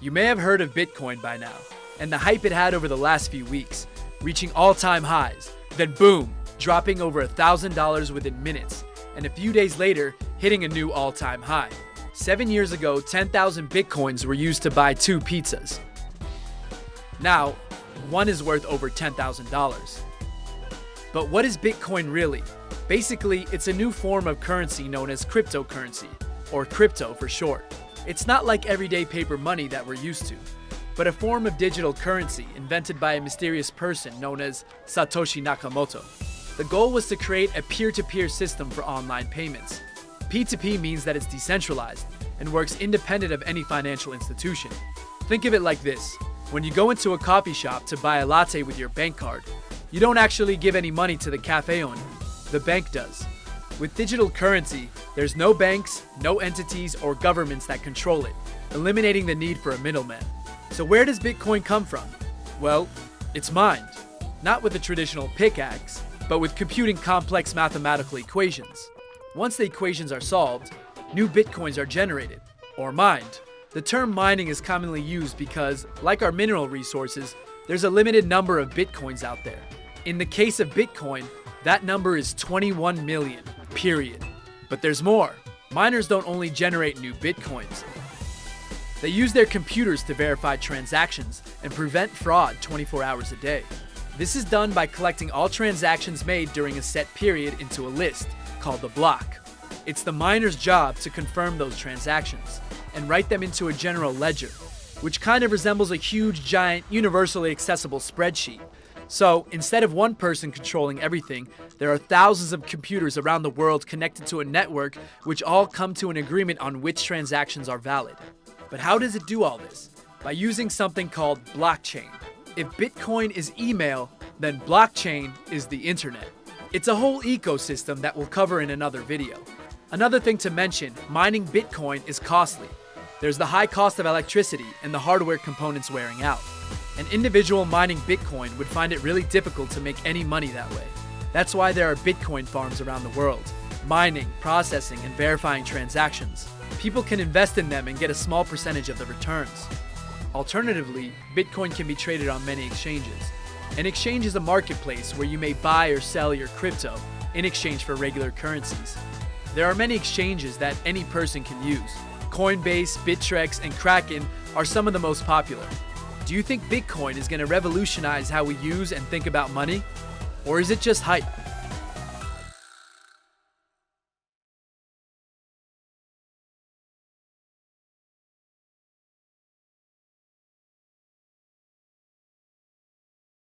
You may have heard of Bitcoin by now, and the hype it had over the last few weeks, reaching all-time highs, then boom, dropping over $1,000 within minutes, and a few days later, hitting a new all-time high. 7 years ago, 10,000 Bitcoins were used to buy 2 pizzas. Now, one is worth over $10,000. But what is Bitcoin really? Basically, it's a new form of currency known as cryptocurrency, or crypto for short. It's not like everyday paper money that we're used to, but a form of digital currency invented by a mysterious person known as Satoshi Nakamoto. The goal was to create a peer-to-peer system for online payments. P2P means that it's decentralized and works independent of any financial institution. Think of it like this. When you go into a coffee shop to buy a latte with your bank card, you don't actually give any money to the cafe owner. The bank does. With digital currency, there's no banks, no entities, or governments that control it, eliminating the need for a middleman. So where does Bitcoin come from? Well, it's mined. Not with a traditional pickaxe, but with computing complex mathematical equations. Once the equations are solved, new Bitcoins are generated, or mined. The term mining is commonly used because, like our mineral resources, there's a limited number of Bitcoins out there. In the case of Bitcoin, that number is 21 million, period. But there's more. Miners don't only generate new Bitcoins. They use their computers to verify transactions and prevent fraud 24 hours a day. This is done by collecting all transactions made during a set period into a list, called the block. It's the miner's job to confirm those transactions and write them into a general ledger, which kind of resembles a huge, giant, universally accessible spreadsheet. So, instead of one person controlling everything, there are thousands of computers around the world connected to a network which all come to an agreement on which transactions are valid. But how does it do all this? By using something called blockchain. If Bitcoin is email, then blockchain is the internet. It's a whole ecosystem that we'll cover in another video. Another thing to mention, mining Bitcoin is costly. There's the high cost of electricity and the hardware components wearing out. An individual mining Bitcoin would find it really difficult to make any money that way. That's why there are Bitcoin farms around the world, mining, processing, and verifying transactions. People can invest in them and get a small percentage of the returns. Alternatively, Bitcoin can be traded on many exchanges. An exchange is a marketplace where you may buy or sell your crypto in exchange for regular currencies. There are many exchanges that any person can use. Coinbase, Bittrex, and Kraken are some of the most popular. Do you think Bitcoin is going to revolutionize how we use and think about money? Or is it just hype?